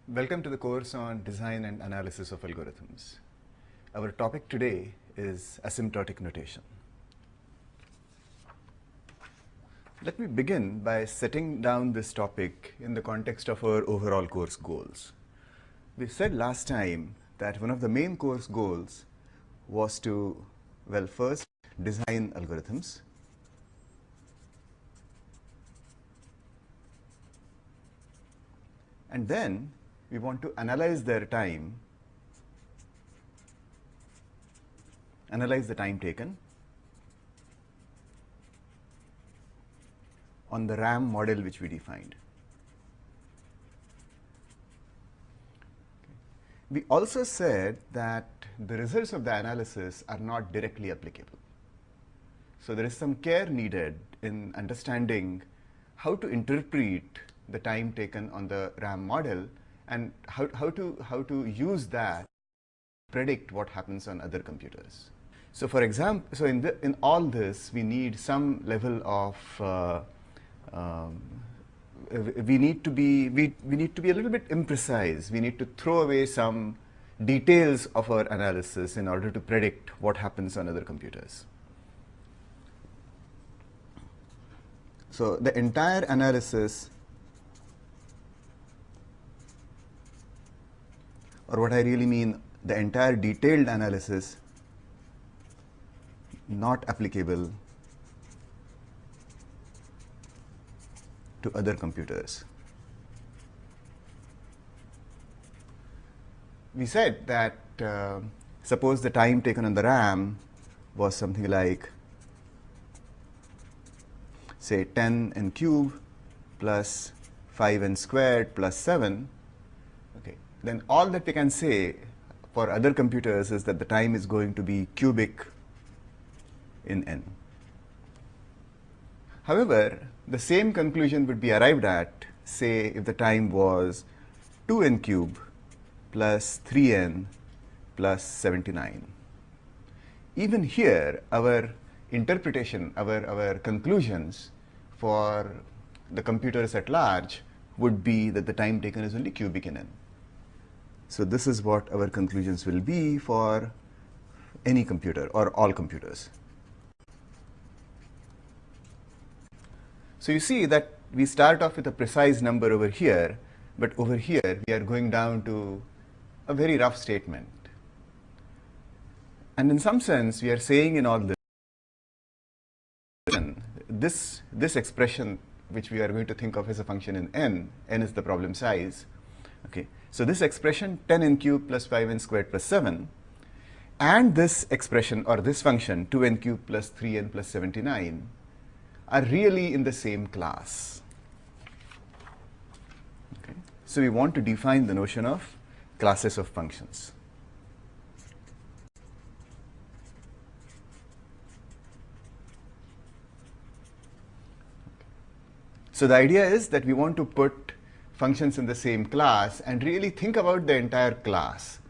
Welcome to the course on Design and Analysis of Algorithms. Our topic today is asymptotic notation. Let me begin by setting down this topic in the context of our overall course goals. We said last time that one of the main course goals was to, first design algorithms, and then we want to analyze their time, analyze the time taken on the RAM model which we defined. We also said that the results of the analysis are not directly applicable. So there is some care needed in understanding how to interpret the time taken on the RAM model and how to use that to predict what happens on other computers. So for example, in all this, we need some level of we need to be a little bit imprecise. We need to throw away some details of our analysis in order to predict what happens on other computers. So the entire analysis, or what I really mean, the entire detailed analysis, not applicable to other computers. We said that suppose the time taken on the RAM was something like, say, 10n cubed plus 5n squared plus 7. Okay. Then all that we can say for other computers is that the time is going to be cubic in n. However, the same conclusion would be arrived at, say, if the time was 2n cubed plus 3n plus 79. Even here, our interpretation, our conclusions for the computers at large would be that the time taken is only cubic in n. So this is what our conclusions will be for any computer or all computers. So you see that we start off with a precise number over here, but over here we are going down to a very rough statement. And in some sense, we are saying in all this expression, which we are going to think of as a function in n is the problem size. Okay. So this expression 10n cubed plus 5n squared plus 7, and this expression or this function 2n cubed plus 3n plus 79 are really in the same class. Okay. So we want to define the notion of classes of functions. So the idea is that we want to put functions in the same class and really think about the entire class.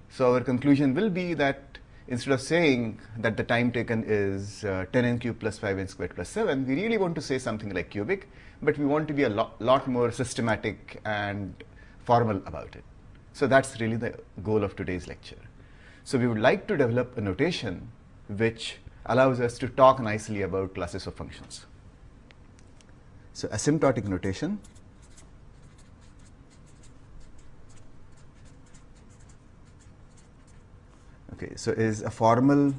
So our conclusion will be that instead of saying that the time taken is 10n cubed plus 5n squared plus 7, we really want to say something like cubic, but we want to be a lot more systematic and formal about it. So that's really the goal of today's lecture. So we would like to develop a notation which allows us to talk nicely about classes of functions. So asymptotic notation is a formal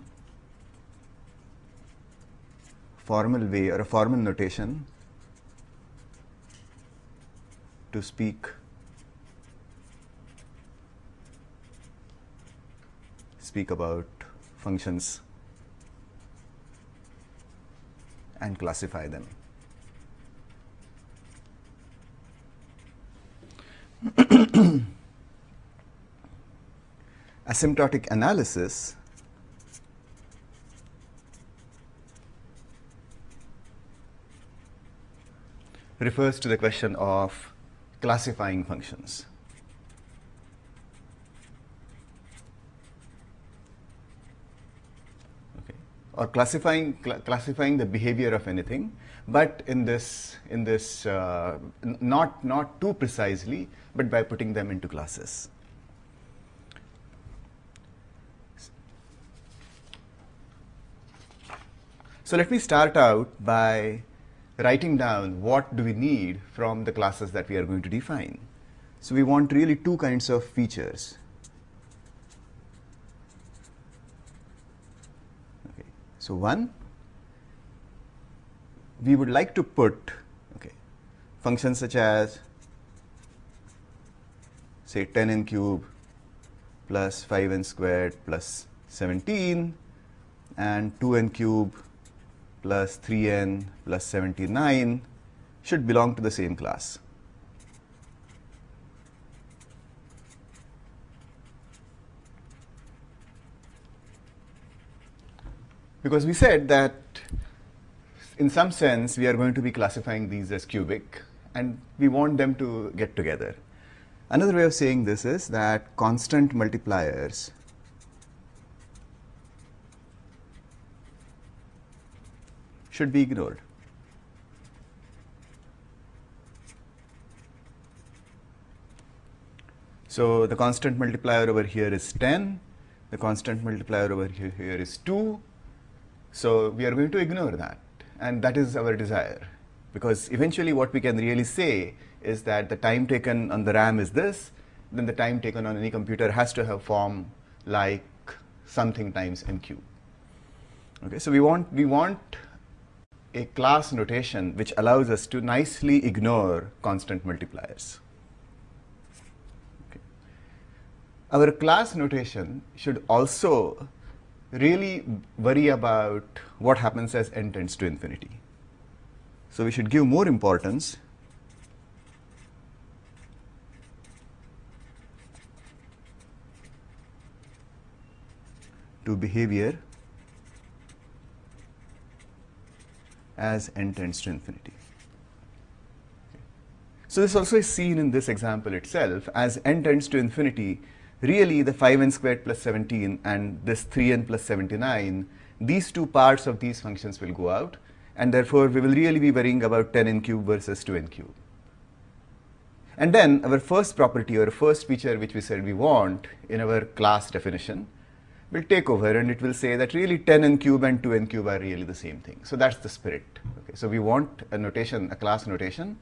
way or a formal notation to speak about functions and classify them. Asymptotic analysis refers to the question of classifying functions. Okay. Or classifying the behavior of anything but not too precisely, but by putting them into classes. So let me start out by writing down what do we need from the classes that we are going to define. So we want really two kinds of features. Okay. So one, we would like to put functions such as, say, 10n cube plus 5n squared plus 17 and 2n cube plus 3n plus 79 should belong to the same class. Because we said that in some sense we are going to be classifying these as cubic, and we want them to get together. Another way of saying this is that constant multipliers should be ignored. So the constant multiplier over here is 10, the constant multiplier over here is 2. So we are going to ignore that, and that is our desire, because eventually what we can really say is that the time taken on the RAM is this, then the time taken on any computer has to have form like something times n cube. Okay, so we want a class notation which allows us to nicely ignore constant multipliers. Okay. Our class notation should also really worry about what happens as n tends to infinity. So we should give more importance to behavior as n tends to infinity. Okay. So this also is seen in this example itself. As n tends to infinity, really the 5n squared plus 17 and this 3n plus 79, these two parts of these functions will go out, and therefore we will really be worrying about 10n cube versus 2n cube. And then our first property or first feature which we said we want in our class definition will take over, and it will say that really 10n cube and 2n cube are really the same thing. So that's the spirit. Okay. So we want a notation, a class notation,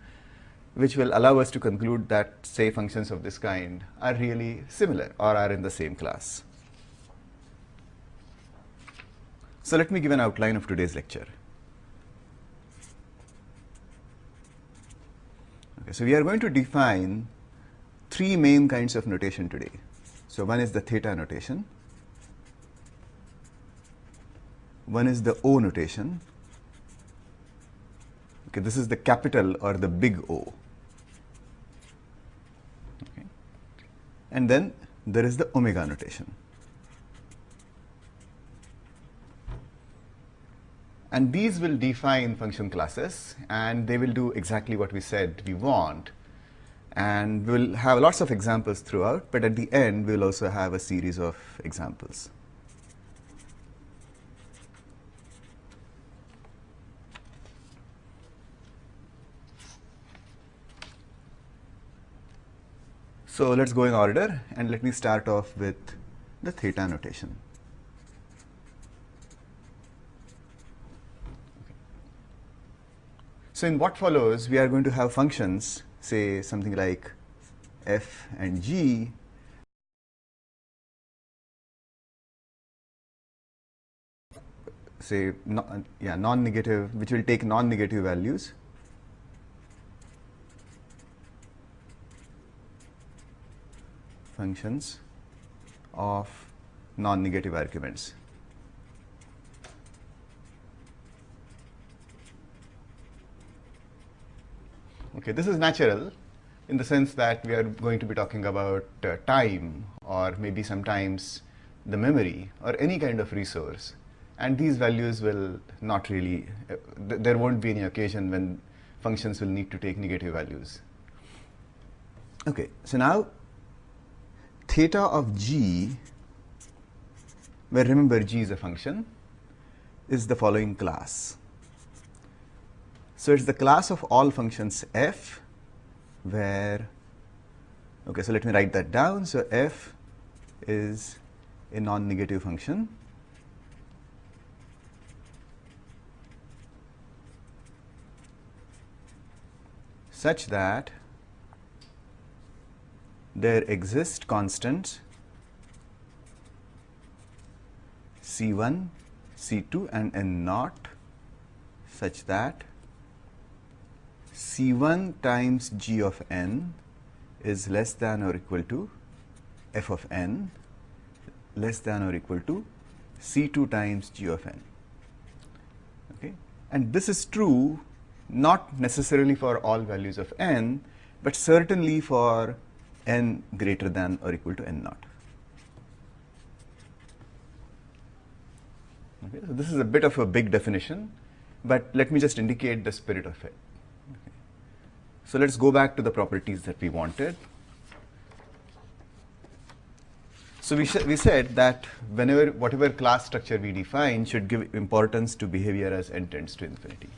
which will allow us to conclude that, say, functions of this kind are really similar or are in the same class. So let me give an outline of today's lecture. Okay, so we are going to define three main kinds of notation today. So one is the theta notation, one is the O notation. Okay, this is the capital or the big O. Okay. And then there is the omega notation. And these will define function classes, and they will do exactly what we said we want. And we'll have lots of examples throughout, but at the end we'll also have a series of examples. So let's go in order, and let me start off with the theta notation. Okay. So in what follows, we are going to have functions, say something like f and g, say non-negative, which will take non-negative values. Functions of non-negative arguments. Okay, this is natural in the sense that we are going to be talking about time, or maybe sometimes the memory, or any kind of resource. And these values will not really, there won't be any occasion when functions will need to take negative values. Okay, so now theta of g, where remember g is a function, is the following class. So it's the class of all functions f where, okay, so let me write that down. So f is a non-negative function such that there exist constants c1, c2 and n naught such that c1 times g of n is less than or equal to f of n less than or equal to c2 times g of n. Okay? And this is true not necessarily for all values of n, but certainly for n greater than or equal to n naught. Okay, so this is a bit of a big definition, but let me just indicate the spirit of it. Okay. So let's go back to the properties that we wanted. So we said that whatever class structure we define should give importance to behavior as n tends to infinity.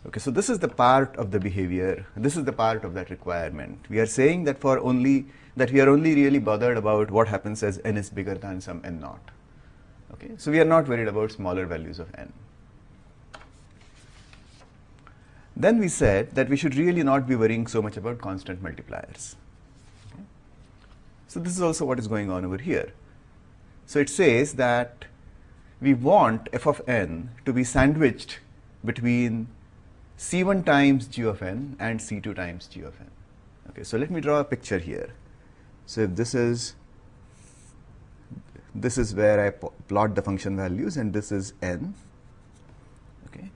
Okay, so this is the part of the behavior, this is the part of that requirement. We are saying that we are only really bothered about what happens as n is bigger than some n naught. Okay, so we are not worried about smaller values of n. Then we said that we should really not be worrying so much about constant multipliers. Okay. So this is also what is going on over here. So it says that we want f of n to be sandwiched between c1 times g of n and c2 times g of n. Okay, so let me draw a picture here. So if this is where I plot the function values and this is n. Okay,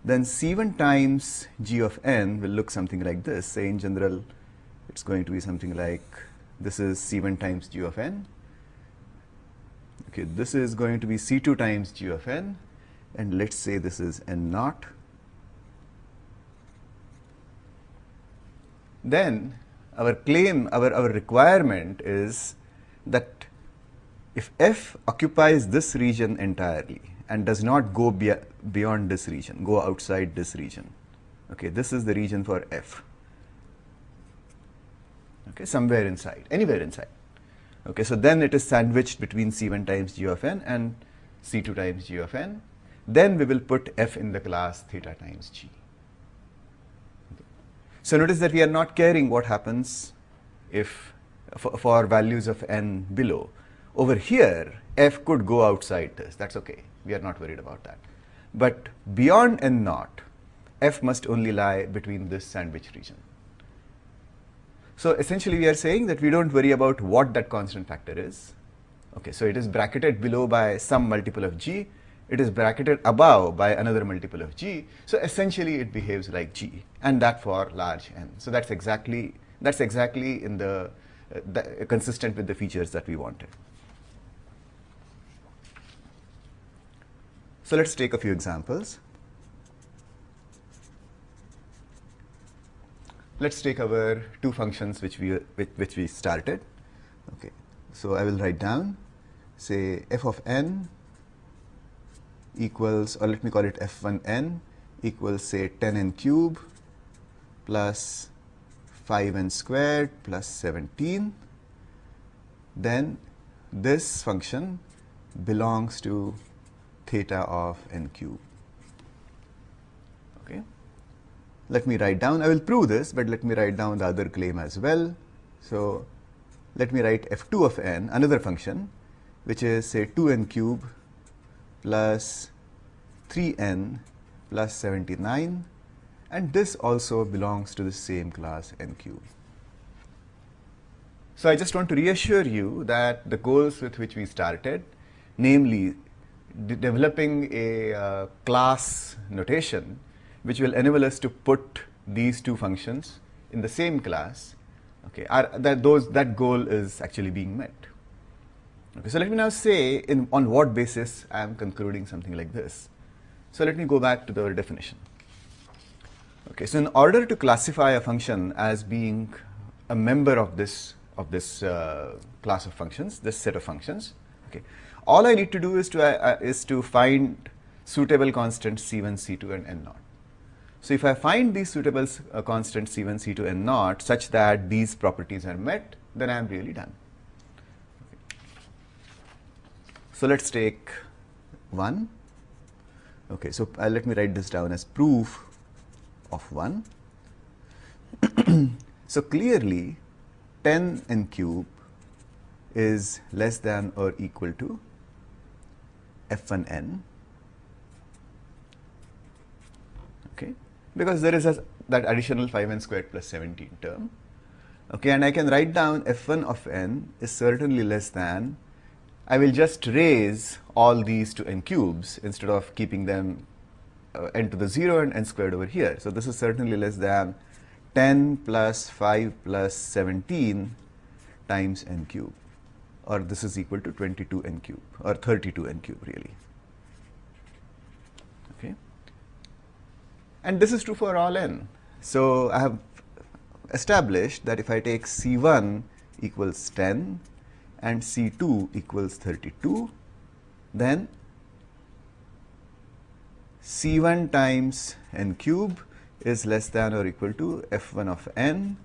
then c1 times g of n will look something like this. Say in general, it's going to be something like this is c1 times g of n. Okay, this is going to be c2 times g of n, and let's say this is n naught. Then our claim, our requirement is that if f occupies this region entirely and does not go beyond this region, go outside this region, okay, this is the region for f, okay, somewhere inside, anywhere inside. Okay, so then it is sandwiched between c1 times g of n and c2 times g of n. Then we will put f in the class theta times g. So notice that we are not caring what happens if for values of n below. Over here, f could go outside this. That's okay. We are not worried about that. But beyond n naught, f must only lie between this sandwich region. So essentially, we are saying that we don't worry about what that constant factor is. Okay, so it is bracketed below by some multiple of g. It is bracketed above by another multiple of g. So essentially, it behaves like g, and that for large n. So that's exactly in the consistent with the features that we wanted. So let's take a few examples. Let's take our two functions which we started. Okay, so I will write down, say f of n equals, or let me call it f1n equals, say, 10n cube plus 5n squared plus 17. Then this function belongs to theta of n cube. Okay. Let me write down, I will prove this, but let me write down the other claim as well. So let me write f2 of n, another function, which is, say, 2n cube plus 3n plus 79, and this also belongs to the same class n cube. So I just want to reassure you that the goals with which we started, namely developing a class notation which will enable us to put these two functions in the same class, okay, that goal is actually being met. Okay, so let me now say on what basis I am concluding something like this. So let me go back to the definition. Okay, so in order to classify a function as being a member of this class of functions, this set of functions, okay, all I need to do is to find suitable constants c1, c2, and n naught. So if I find these suitable constants C1, C2, and naught such that these properties are met, then I am really done. Okay. So let's take 1. Okay, so let me write this down as proof of 1. So clearly 10 n cube is less than or equal to f1n. Okay, because there is that additional 5n squared plus 17 term. Okay, and I can write down f1 of n is certainly less than, I will just raise all these to n cubes instead of keeping them n to the 0 and n squared over here. So this is certainly less than 10 plus 5 plus 17 times n cube, or this is equal to 22 n cube, or 32 n cube really. Okay. And this is true for all n. So I have established that if I take C1 equals 10 and C2 equals 32, then C1 times n cube is less than or equal to f1 of n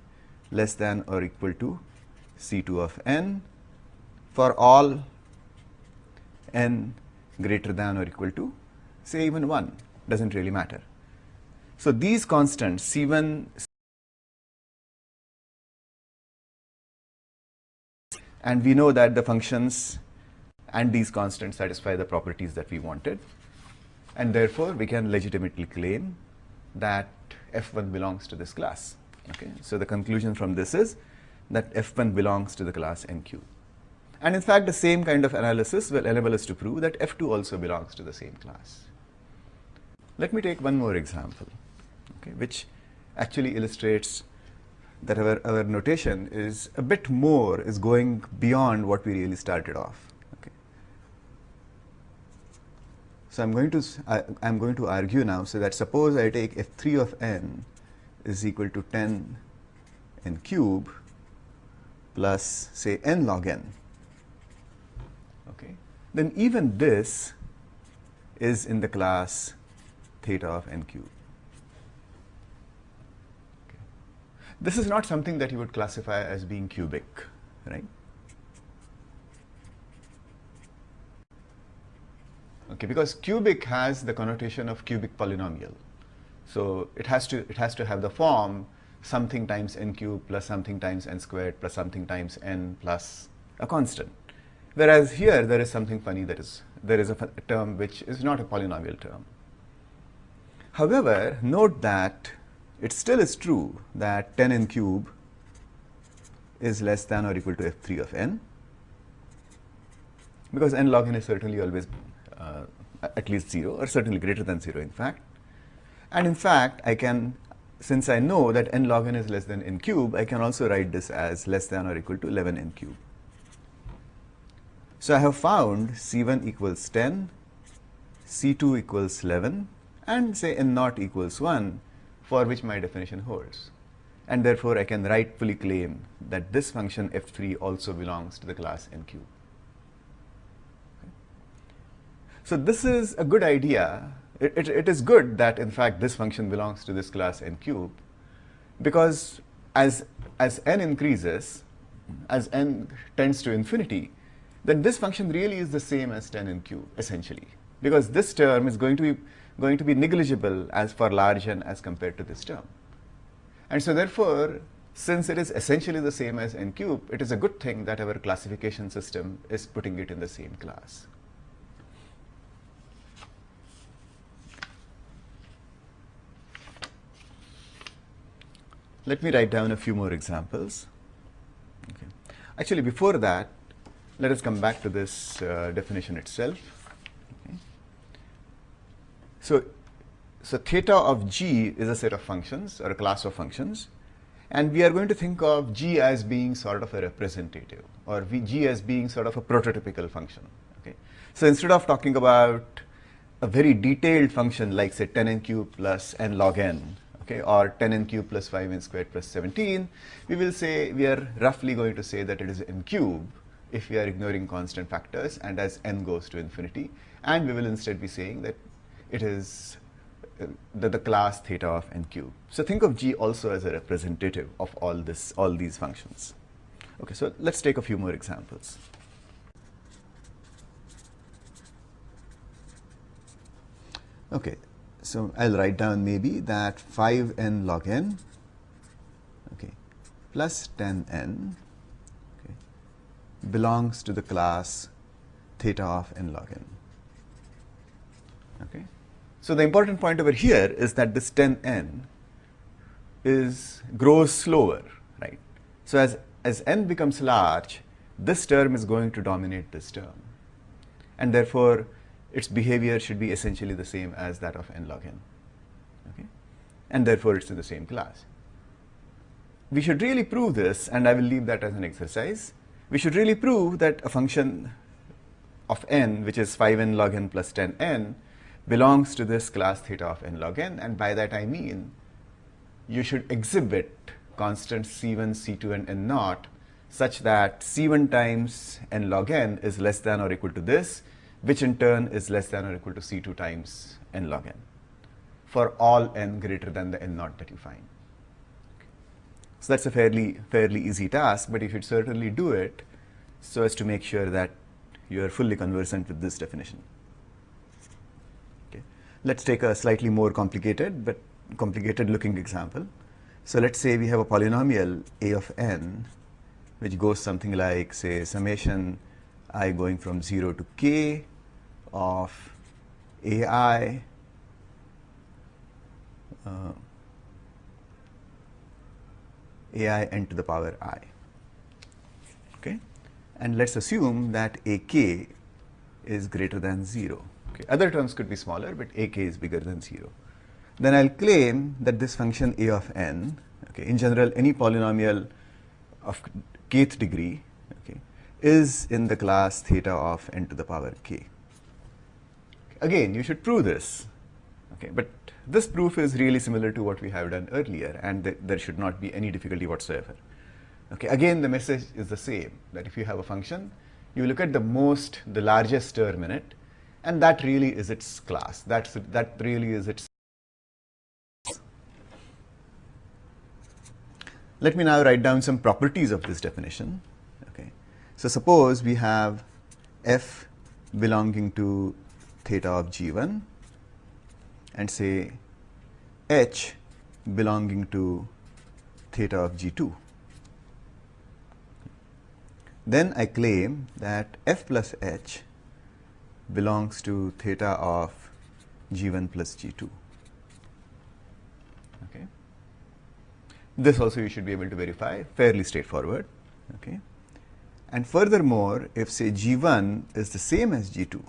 less than or equal to C2 of n for all n greater than or equal to, say, even 1, doesn't really matter. So these constants C1, and we know that the functions and these constants satisfy the properties that we wanted, and therefore we can legitimately claim that f1 belongs to this class. Okay, so the conclusion from this is that f1 belongs to the class n cube. And in fact, the same kind of analysis will enable us to prove that f2 also belongs to the same class. Let me take one more example, okay, which actually illustrates that our notation is a bit more, is going beyond what we really started off. Okay. So I'm going to argue now, so that suppose I take f3 of n is equal to 10 n cube plus, say, n log n. Okay, then even this is in the class theta of n cube. Okay. This is not something that you would classify as being cubic, right? Okay, because cubic has the connotation of cubic polynomial. So it has to have the form something times n cube plus something times n squared plus something times n plus a constant. Whereas here there is something funny, that is, there is a term which is not a polynomial term. However, note that it still is true that 10 n cube is less than or equal to f3 of n, because n log n is certainly always at least 0, or certainly greater than 0 in fact. And in fact, I can, since I know that n log n is less than n cube, I can also write this as less than or equal to 11 n cube. So I have found C1 equals 10, C2 equals 11, and say n naught equals 1, for which my definition holds. And therefore, I can rightfully claim that this function f3 also belongs to the class n cube. Okay. So this is a good idea. It is good that, in fact, this function belongs to this class n cube, because as n increases, as n tends to infinity, then this function really is the same as 10 n cube, essentially, because this term is going to be negligible as for large n as compared to this term. And so therefore, since it is essentially the same as n cube, it is a good thing that our classification system is putting it in the same class. Let me write down a few more examples. Okay. Actually, before that, let us come back to this definition itself. Okay. So theta of g is a set of functions, or a class of functions, and we are going to think of g as being sort of a representative, or g as being sort of a prototypical function. Okay. So instead of talking about a very detailed function like, say, 10 n cube plus n log n, okay, or 10 n cube plus 5n squared plus 17, we are roughly going to say that it is n cube if we are ignoring constant factors and as n goes to infinity, and we will instead be saying that it is the class theta of n cube. So think of G also as a representative of all these functions. Okay, so let's take a few more examples. Okay, so I'll write down maybe that 5n log n, okay, plus 10n, okay, belongs to the class theta of n log n. Okay, so the important point over here is that this 10n grows slower, right? So as n becomes large, this term is going to dominate this term, and therefore its behavior should be essentially the same as that of n log n, okay? And therefore it's in the same class. We should really prove this, and I will leave that as an exercise. We should really prove that a function of n, which is 5n log n plus 10n, belongs to this class theta of n log n, and by that I mean you should exhibit constants c1, c2, and n naught such that c1 times n log n is less than or equal to this, which in turn is less than or equal to c2 times n log n for all n greater than the n naught that you find. So that's a fairly easy task, but you should certainly do it so as to make sure that you are fully conversant with this definition. Okay. Let's take a slightly more complicated looking example. So let's say we have a polynomial a of n which goes something like, say, summation I going from 0 to k of ai ai n to the power I. Okay, and let's assume that ak is greater than 0. Okay, other terms could be smaller, but ak is bigger than 0. Then I'll claim that this function a of n, okay, in general any polynomial of kth degree, okay, is in the class theta of n to the power k. Again, you should prove this, okay, but this proof is really similar to what we have done earlier, and there should not be any difficulty whatsoever. Okay, again, the message is the same, that if you have a function, you look at the largest term in it, and that really is its class. That really is its. Let me now write down some properties of this definition. Okay, so suppose we have f belonging to theta of g1 and say h belonging to theta of g2. Then I claim that f plus h belongs to theta of g1 plus g2. Okay. This also you should be able to verify, fairly straightforward. Okay. And furthermore, if say g1 is the same as g2,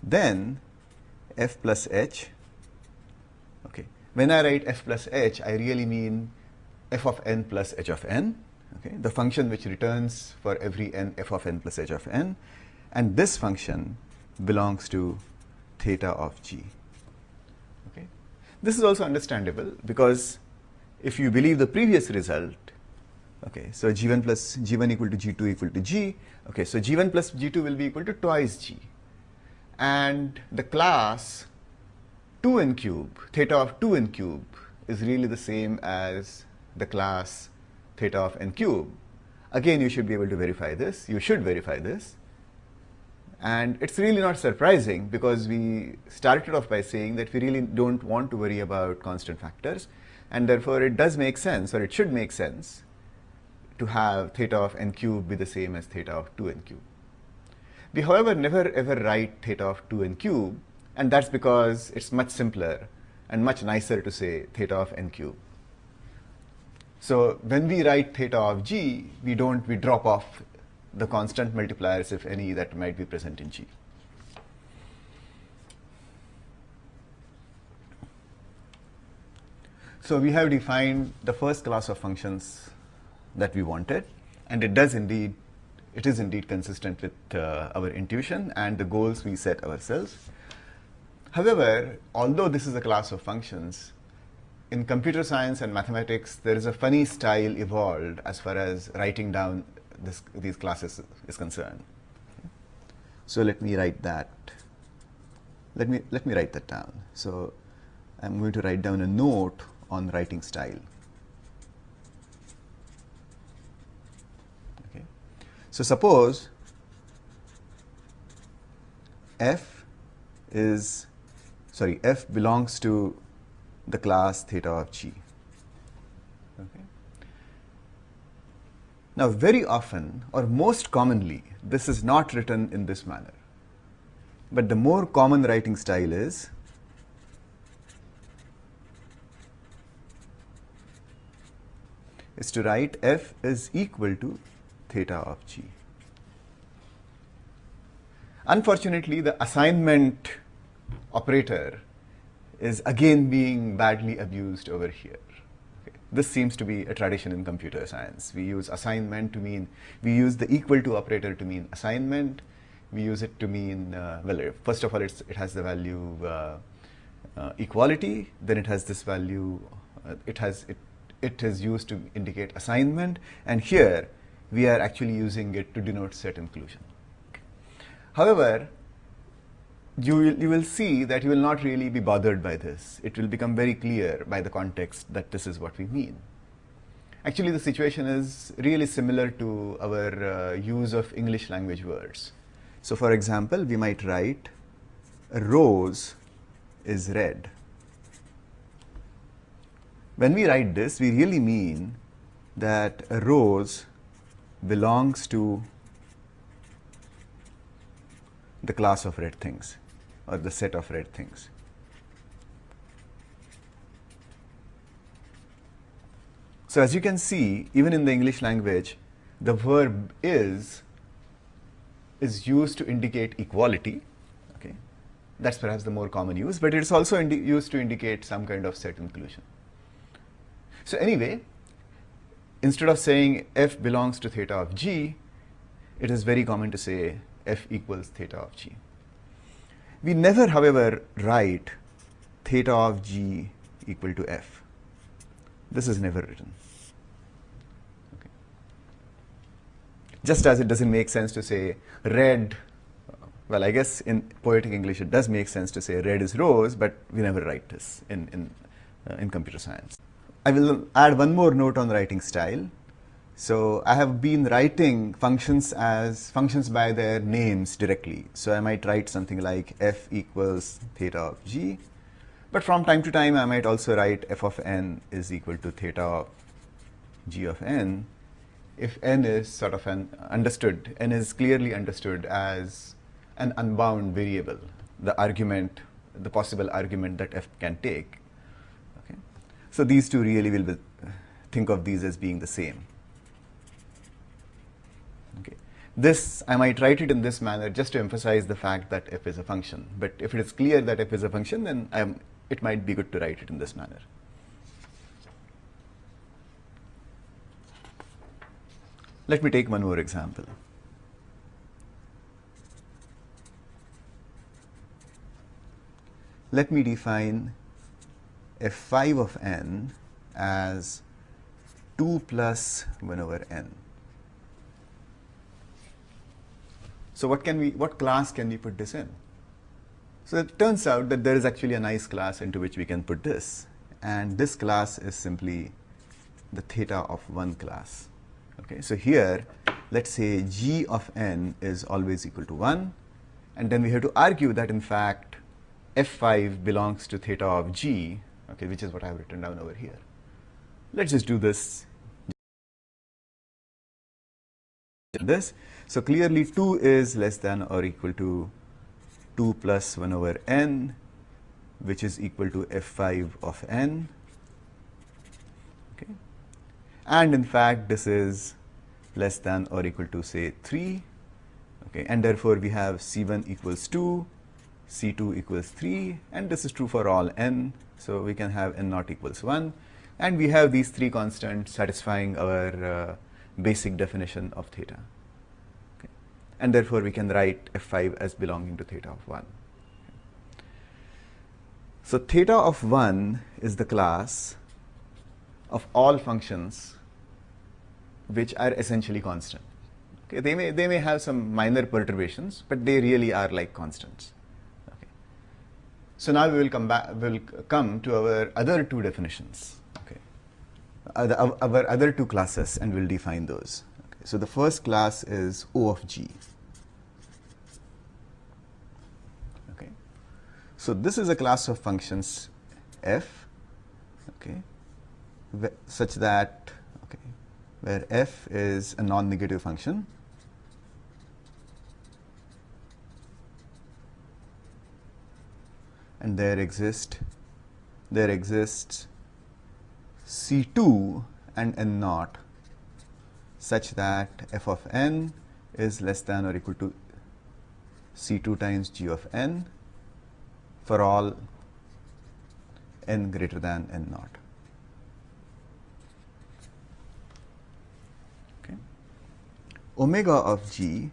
then f plus h, okay, when I write f plus h, I really mean f of n plus h of n, okay, the function which returns for every n f of n plus h of n, and this function belongs to theta of g. Okay. This is also understandable because if you believe the previous result, okay, so g1 plus g1 equal to g2 equal to g, okay, so g1 plus g2 will be equal to twice g. And the class 2n cube, theta of 2n cube, is really the same as the class theta of n cube. Again, you should be able to verify this. You should verify this. And it's really not surprising because we started off by saying that we really don't want to worry about constant factors. And therefore, it does make sense, or it should make sense, to have theta of n cube be the same as theta of 2n cube. We, however, never ever write theta of 2n cube, and that's because it's much simpler and much nicer to say theta of n cube. So when we write theta of g, we drop off the constant multipliers, if any, that might be present in g. So we have defined the first class of functions that we wanted, and it is indeed consistent with our intuition and the goals we set ourselves. However, although this is a class of functions, in computer science and mathematics, there is a funny style evolved as far as writing down these classes is concerned. So let me write that. Let me write that down. So I'm going to write down a note on writing style. Okay. So suppose f belongs to the class theta of g. Okay. Now, very often, or most commonly, this is not written in this manner. But the more common writing style is to write f is equal to theta of g. Unfortunately, the assignment operator is again being badly abused over here. Okay. This seems to be a tradition in computer science. We use assignment to mean, we use the equal to operator to mean assignment. We use it to mean, well, first of all, it has the value equality, then it has this value, it is used to indicate assignment, and here we are actually using it to denote set inclusion. However, you will see that you will not really be bothered by this. It will become very clear by the context that this is what we mean. Actually, the situation is really similar to our use of English language words. So for example, we might write a rose is red. When we write this, we really mean that a rose belongs to the class of red things, or the set of red things. So as you can see, even in the English language, the verb is used to indicate equality. Okay, that's perhaps the more common use, but it's also used to indicate some kind of set inclusion. So anyway, instead of saying f belongs to theta of g, it is very common to say f equals theta of g. We never, however, write theta of g equal to f. This is never written. Okay. Just as it doesn't make sense to say red, well, I guess in poetic English it does make sense to say red is rose, but we never write this in computer science. I will add one more note on writing style. So I have been writing functions as functions by their names directly. So I might write something like f equals theta of g, but from time to time I might also write f of n is equal to theta of g of n, if n is sort of n is clearly understood as an unbound variable, the argument, the possible argument that f can take. Okay. So these two really will think of these as being the same. Okay. This, I might write it in this manner just to emphasize the fact that f is a function. But if it is clear that f is a function, then it might be good to write it in this manner. Let me take one more example. Let me define f5 of n as 2 plus 1 over n. So what class can we put this in? So it turns out that there is actually a nice class into which we can put this. And this class is simply the theta of 1 class. Okay, so here, let's say g of n is always equal to 1. And then we have to argue that, in fact, f5 belongs to theta of g, okay, which is what I have written down over here. Let's just do this. So clearly 2 is less than or equal to 2 plus 1 over n, which is equal to f5 of n. Okay. And in fact, this is less than or equal to, say, 3. Okay. And therefore, we have c1 equals 2, c2 equals 3, and this is true for all n. So we can have n naught equals 1. And we have these three constants satisfying our basic definition of theta. Okay. And therefore, we can write f5 as belonging to theta of 1. Okay. So theta of 1 is the class of all functions which are essentially constant. Okay. They may have some minor perturbations, but they really are like constants. Okay. So now we will come to our other two definitions, okay? Our other two classes, and we'll define those. Okay. So the first class is O of G. Okay. So this is a class of functions f, okay, such that, okay, where f is a non-negative function, and there exists C2 and n naught such that f of n is less than or equal to C2 times g of n for all n greater than n naught. Okay. Omega of g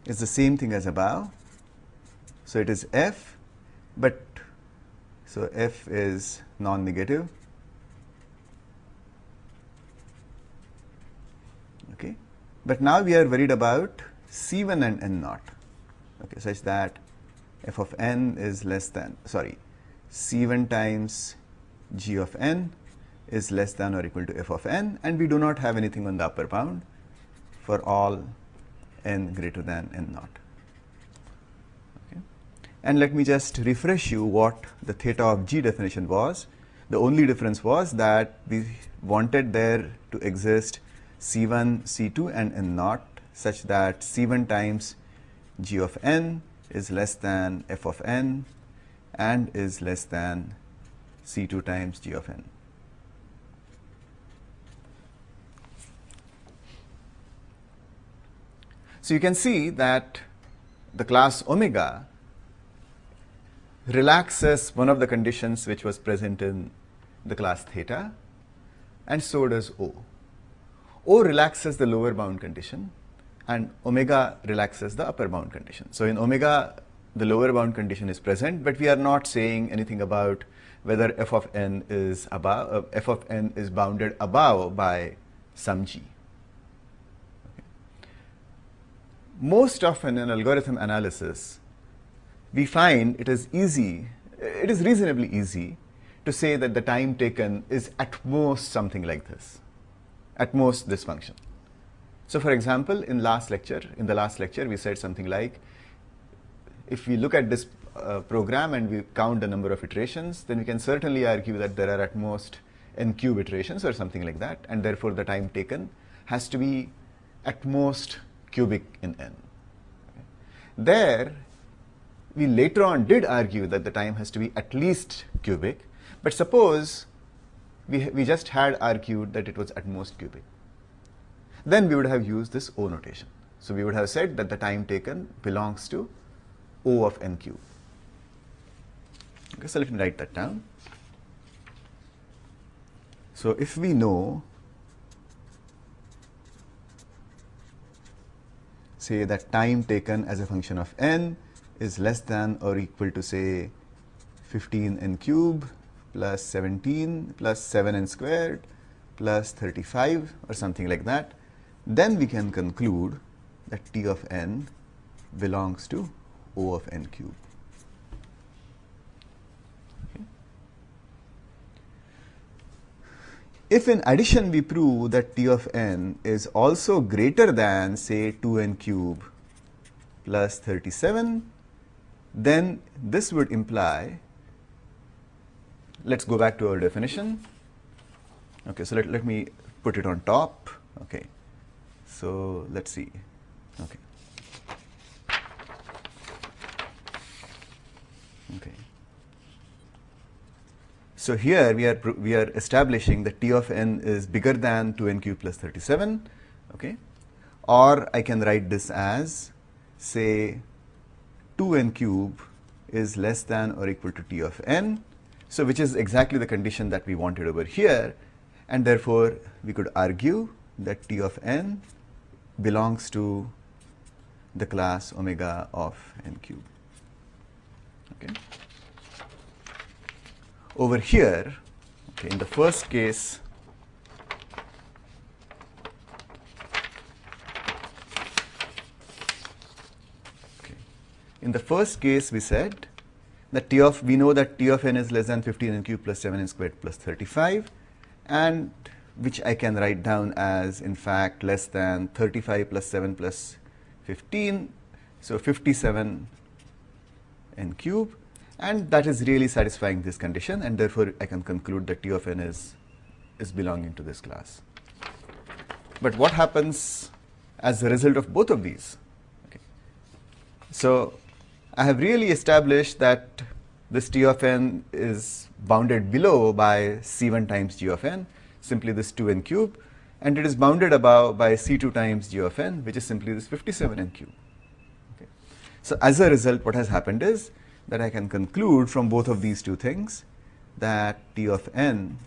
is the same thing as above. So it is f, but so f is non-negative. Okay, but now we are worried about C1 and n naught. Okay, such that f of n is less than, sorry, C1 times g of n is less than or equal to f of n, and we do not have anything on the upper bound for all n greater than n naught. And let me just refresh you what the theta of g definition was. The only difference was that we wanted there to exist C1, C2 and n naught such that C1 times g of n is less than f of n and is less than C2 times g of n. So you can see that the class omega relaxes one of the conditions which was present in the class theta, and so does O. O relaxes the lower bound condition, and omega relaxes the upper bound condition. So in omega, the lower bound condition is present, but we are not saying anything about whether f of n is above, f of n is bounded above by some g. Okay. Most often in algorithm analysis, we find it is reasonably easy to say that the time taken is at most something like this, at most this function. So for example, in the last lecture, we said something like, if we look at this program and we count the number of iterations, then we can certainly argue that there are at most n cube iterations or something like that, and therefore the time taken has to be at most cubic in n. Okay. There, we later on did argue that the time has to be at least cubic, but suppose we just had argued that it was at most cubic. Then we would have used this O notation. So we would have said that the time taken belongs to O of n cube. Okay, so let me write that down. So if we know, say that time taken as a function of n is less than or equal to, say, 15n cube plus 17 plus 7n squared plus 35 or something like that, then we can conclude that T of n belongs to O of n cube. Okay. If in addition we prove that T of n is also greater than, say, 2n cube plus 37, then this would imply, let's go back to our definition. Okay, so let me put it on top. Okay, so let's see. Okay. Okay. So here we are establishing that T of n is bigger than 2n cube plus 37. Okay, or I can write this as, say, 2n cube is less than or equal to T of n, so which is exactly the condition that we wanted over here, and therefore we could argue that T of n belongs to the class omega of n cube. Okay. Over here, okay, in the first case, we said that we know that T of n is less than 15n cubed plus 7n squared plus 35, and which I can write down as, in fact, less than 35 plus 7 plus 15, so 57n cube, and that is really satisfying this condition, and therefore I can conclude that T of n is belonging to this class. But what happens as a result of both of these? Okay. So I have really established that this T of n is bounded below by C1 times G of n, simply this 2n cube, and it is bounded above by C2 times G of n, which is simply this 57n cube. Okay. So as a result, what has happened is that I can conclude from both of these two things that T of n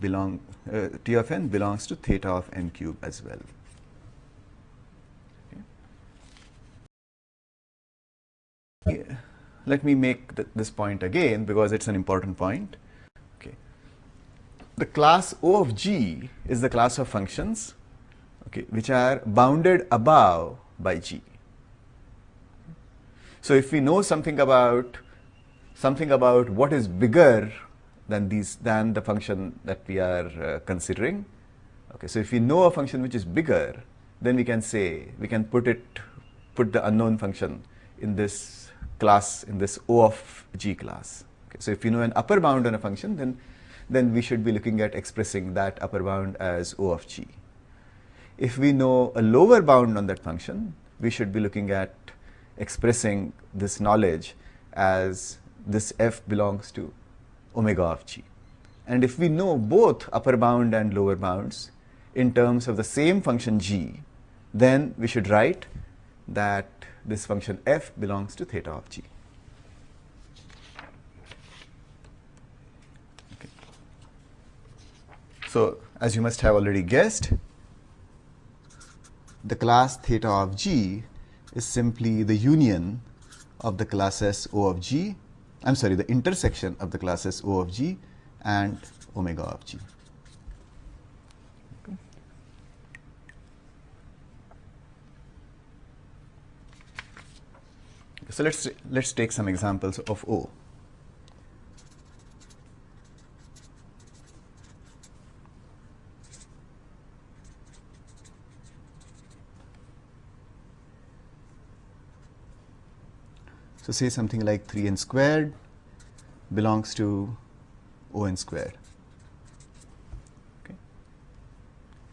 belongs to theta of n cube as well. Okay. Let me make this point again because it's an important point. Okay. The class O of G is the class of functions, okay, which are bounded above by G. So if we know something about what is bigger than the function that we are considering, okay, so if we know a function which is bigger, then we can put the unknown function in this class, in this O of G class. Okay, so if we know an upper bound on a function, then we should be looking at expressing that upper bound as O of G. If we know a lower bound on that function, we should be looking at expressing this knowledge as this f belongs to omega of G. And if we know both upper bound and lower bounds in terms of the same function G, then we should write that this function f belongs to theta of G. Okay. So as you must have already guessed, the class theta of G is simply the union of the classes O of G, the intersection of the classes O of G and omega of G. Okay. So let's take some examples of O. So say something like 3n squared belongs to O(n) squared. Okay.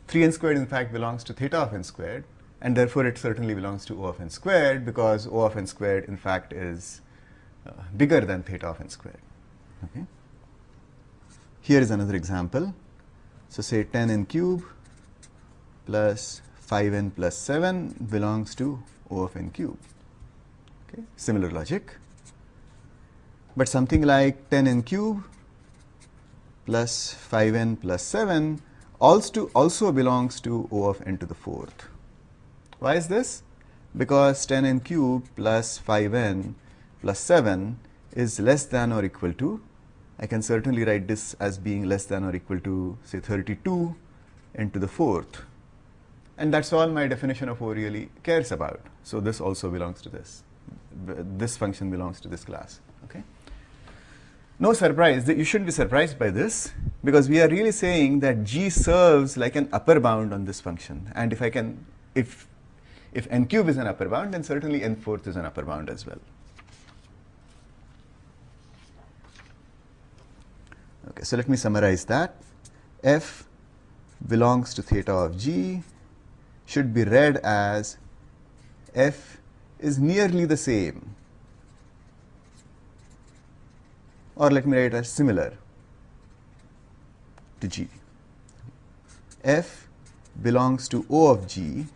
3n squared in fact belongs to theta of n squared, and therefore it certainly belongs to O of n squared, because O of n squared in fact is bigger than theta of n squared. Okay. Here is another example. So say 10n cube plus 5n plus 7 belongs to O of n cube. Okay. Similar logic. But something like 10n cube plus 5n plus 7 also belongs to O of n to the fourth. Why is this? Because 10n cube plus 5n plus 7 is less than or equal to, I can certainly write this as being less than or equal to, say, 32 n to the fourth. And that's all my definition of O really cares about. So this also belongs to this. This function belongs to this class. Okay. No surprise, you shouldn't be surprised by this, because we are really saying that G serves like an upper bound on this function. And if n cube is an upper bound, then certainly n fourth is an upper bound as well. Okay, so let me summarize that. F belongs to theta of G should be read as f is nearly the same, or let me write it as similar to G. F belongs to O of G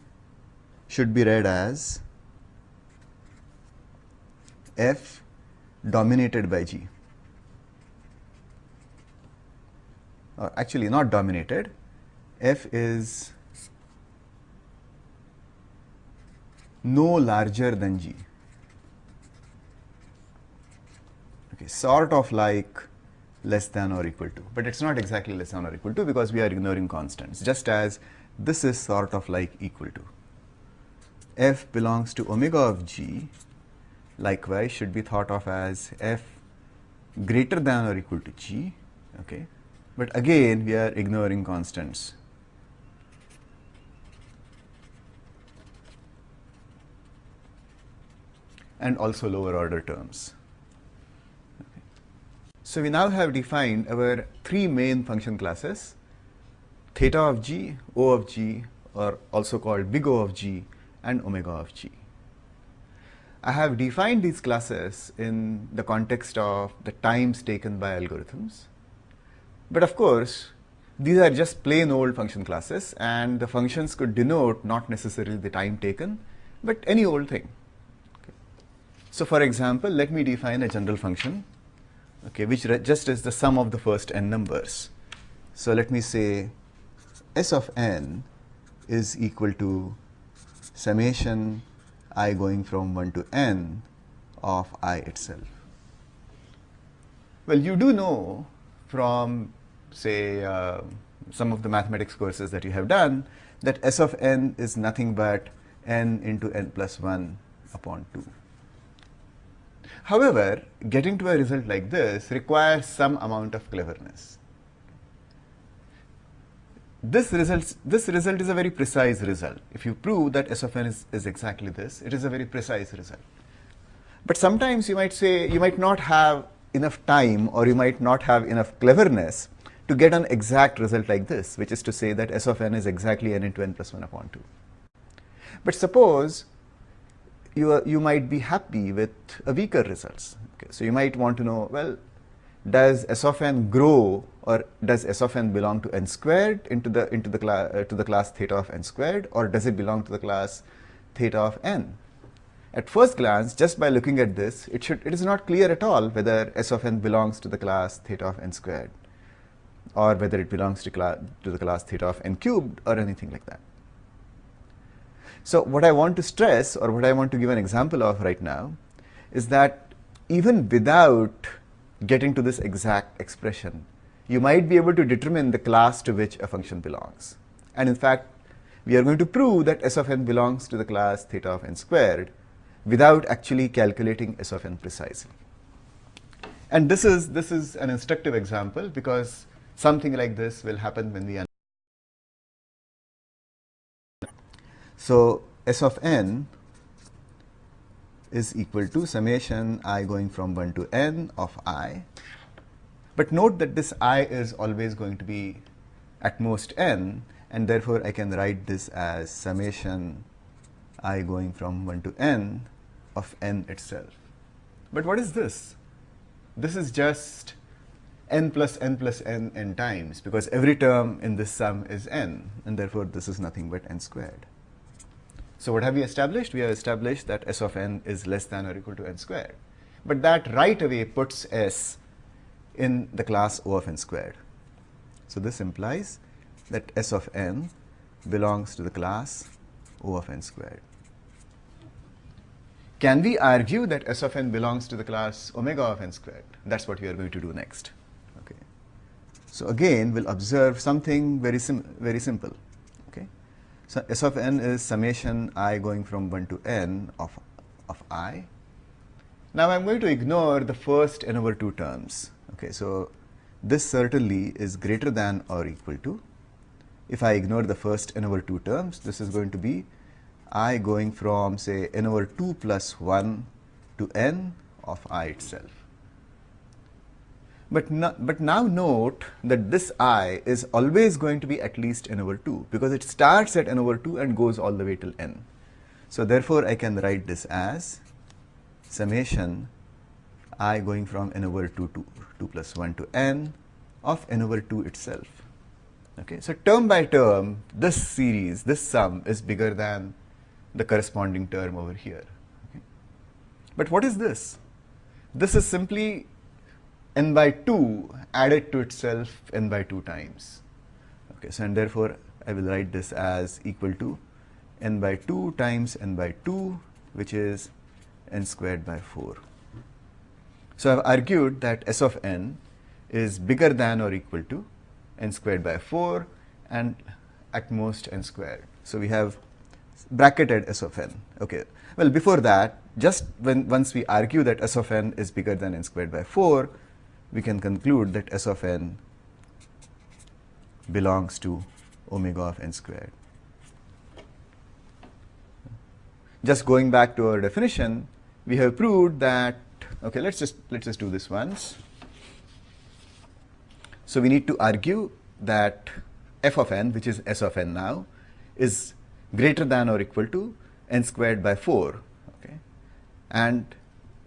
should be read as f dominated by G. Or actually not dominated, f is no larger than G. Okay, sort of like less than or equal to, but it's not exactly less than or equal to, because we are ignoring constants, just as this is sort of like equal to. F belongs to omega of G likewise should be thought of as f greater than or equal to g. Okay, but again we are ignoring constants. And also lower order terms. Okay. So we now have defined our three main function classes: theta of g, O of g, or also called big O of g, and omega of g. I have defined these classes in the context of the times taken by algorithms. But of course, these are just plain old function classes, and the functions could denote not necessarily the time taken, but any old thing. So for example, let me define a general function, okay, which just is the sum of the first n numbers. So let me say S of n is equal to summation I going from 1 to n of I itself. Well, you do know from, say, some of the mathematics courses that you have done that S of n is nothing but n into n plus 1 upon 2. However, getting to a result like this requires some amount of cleverness. This result is a very precise result. If you prove that S of n is exactly this, it is a very precise result. But sometimes you might say you might not have enough time, or you might not have enough cleverness to get an exact result like this, which is to say that S of n is exactly n into n plus 1 upon 2. But suppose you might be happy with a weaker results. Okay, so you might want to know, well, does S of n grow, or does S of n belong to n squared to the class theta of n squared, or does it belong to the class theta of n? At first glance, just by looking at this, it is not clear at all whether S of n belongs to the class theta of n squared, or whether it belongs to the class theta of n cubed, or anything like that. So what I want to stress, or what I want to give an example of right now, is that even without getting to this exact expression, you might be able to determine the class to which a function belongs. And in fact, we are going to prove that S of n belongs to the class theta of n squared without actually calculating S of n precisely. And this is an instructive example, because something like this will happen when we. So S of n is equal to summation I going from 1 to n of I. But note that this I is always going to be at most n, and therefore I can write this as summation I going from 1 to n of n itself. But what is this? This is just n plus n plus n times, because every term in this sum is n, and therefore this is nothing but n squared. So what have we established? We have established that S of n is less than or equal to n squared. But that right away puts S in the class O of n squared. So this implies that S of n belongs to the class O of n squared. Can we argue that S of n belongs to the class omega of n squared? That's what we are going to do next. Okay. So again, we'll observe something very simple. So S of n is summation I going from 1 to n of I. Now I'm going to ignore the first n over 2 terms. Okay, so this certainly is greater than or equal to. If I ignore the first n over 2 terms, this is going to be I going from, say, n over 2 plus 1 to n of I itself. But now note that this I is always going to be at least n over 2, because it starts at n over 2 and goes all the way till n. So therefore, I can write this as summation I going from n over 2 to 2 plus 1 to n of n over 2 itself. Okay, so term by term, this series, this sum is bigger than the corresponding term over here. Okay. But what is this? This is simply n by 2 added to itself n by 2 times. Okay, so and therefore I will write this as equal to n by 2 times n by 2, which is n squared by 4. So I've argued that S of n is bigger than or equal to n squared by 4 and at most n squared. So we have bracketed S of n. Okay. Well, before that, just once we argue that S of n is bigger than n squared by 4, we can conclude that S of n belongs to omega of n squared. Just going back to our definition, we have proved that, okay, let's just do this once. So we need to argue that f of n, which is S of n now, is greater than or equal to n squared by 4. Okay, and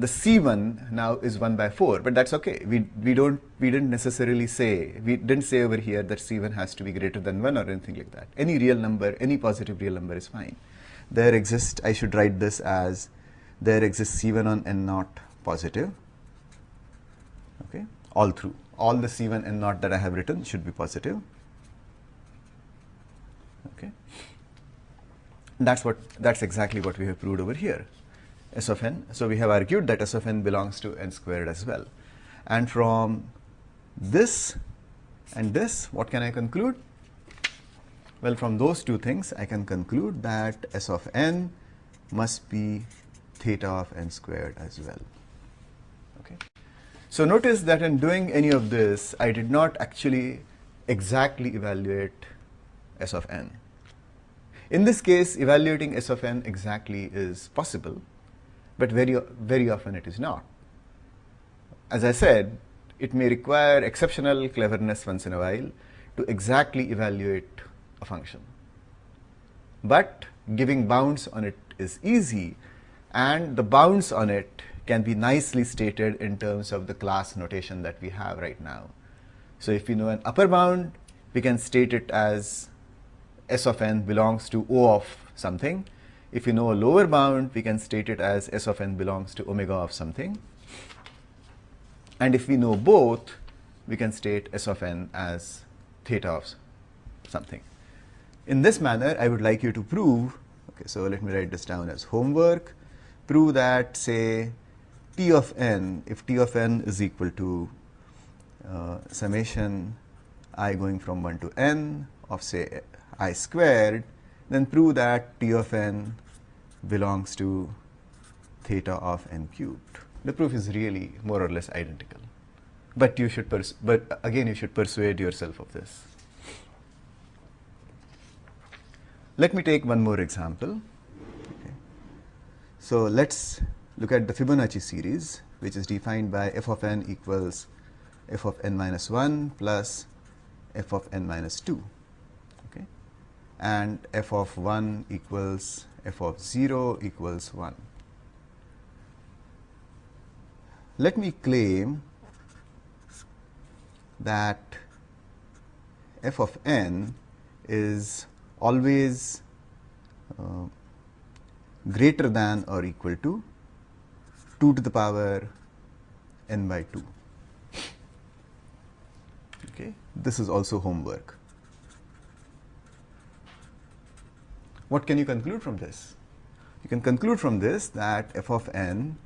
the C1 now is 1 by 4, but that's okay. We didn't necessarily say, we didn't say over here that C1 has to be greater than 1 or anything like that. Any real number, any positive real number is fine. There exists, I should write this as, there exists C1 on n naught positive. Okay, all through. All the C1 n naught that I have written should be positive. Okay, that's exactly what we have proved over here. S of n. So we have argued that S of n belongs to n squared as well. And from this and this, what can I conclude? Well, from those two things, I can conclude that S of n must be theta of n squared as well. Okay. So notice that in doing any of this, I did not actually exactly evaluate S of n. In this case, evaluating S of n exactly is possible, but very often it is not. As I said, it may require exceptional cleverness once in a while to exactly evaluate a function. But giving bounds on it is easy, and the bounds on it can be nicely stated in terms of the class notation that we have right now. So if we know an upper bound, we can state it as S of n belongs to O of something. If we know a lower bound, we can state it as S of n belongs to omega of something. And if we know both, we can state S of n as theta of something. In this manner, I would like you to prove, okay, so let me write this down as homework, prove that, say, T of n, if T of n is equal to summation I going from 1 to n of, say, I squared, then prove that T of n belongs to theta of n cubed. The proof is really more or less identical, but you should again you should persuade yourself of this. Let me take one more example. Okay. So let's look at the Fibonacci series, which is defined by f of n equals f of n minus 1 plus f of n minus 2. Okay. And f of 1 equals f of 0 equals 1. Let me claim that f of n is always greater than or equal to 2 to the power n by 2. Okay. This is also homework. What can you conclude from this? You can conclude from this that f of n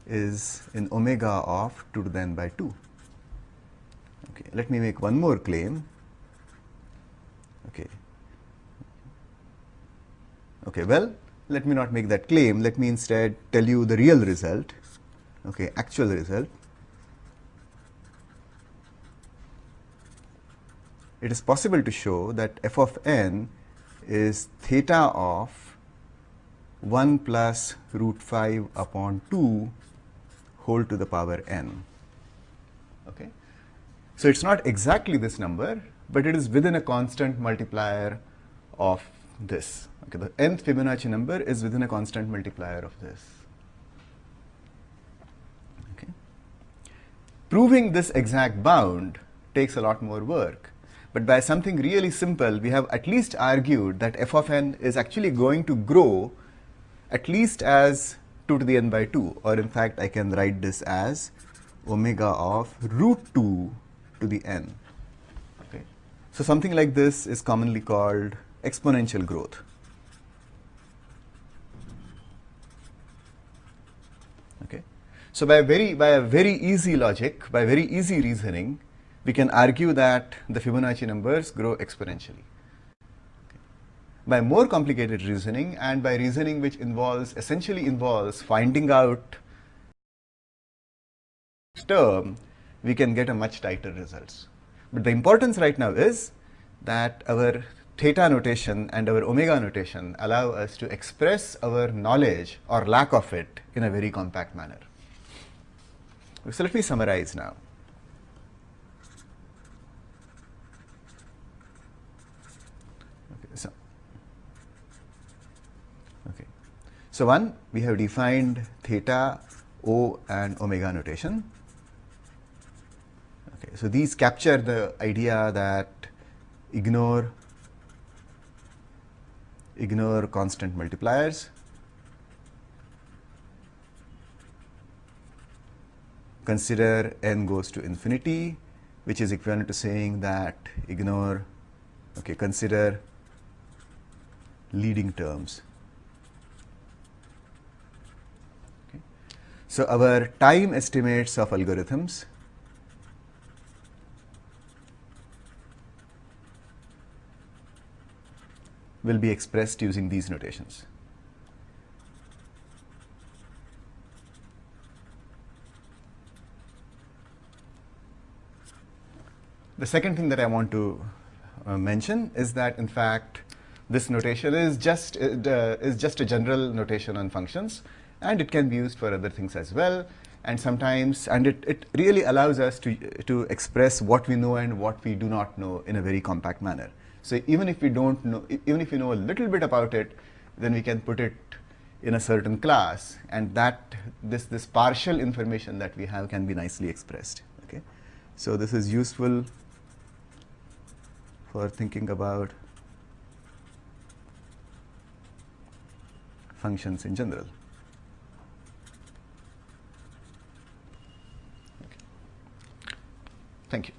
is in omega of 2 to the n by 2. Okay. Let me make one more claim. Okay. Okay, well, let me not make that claim. Let me instead tell you the real result, okay, actual result. It is possible to show that f of n is theta of 1 plus root 5 upon 2 whole to the power n. Okay. So it's not exactly this number, but it is within a constant multiplier of this. Okay, the nth Fibonacci number is within a constant multiplier of this. Okay. Proving this exact bound takes a lot more work, but by something really simple, we have at least argued that f of n is actually going to grow at least as 2 to the n by 2, or in fact, I can write this as omega of root 2 to the n. Okay. So something like this is commonly called exponential growth. Okay. So by a very easy logic, by very easy reasoning, we can argue that the Fibonacci numbers grow exponentially. Okay. by more complicated reasoning, and by reasoning which essentially involves finding out term, we can get a much tighter results. But the importance right now is that our theta notation and our omega notation allow us to express our knowledge or lack of it in a very compact manner. So let me summarize now. So one, we have defined theta, O, and omega notation. Okay, so these capture the idea that ignore constant multipliers, consider n goes to infinity, which is equivalent to saying that consider leading terms. Okay. So our time estimates of algorithms will be expressed using these notations. The second thing that I want to mention is that, in fact, this notation is just a general notation on functions, and it can be used for other things as well. And sometimes, it really allows us to express what we know and what we do not know in a very compact manner. So even if we don't know, even if we know a little bit about it, then we can put it in a certain class, and that this partial information that we have can be nicely expressed. Okay, so this is useful for thinking about functions in general. Okay. Thank you.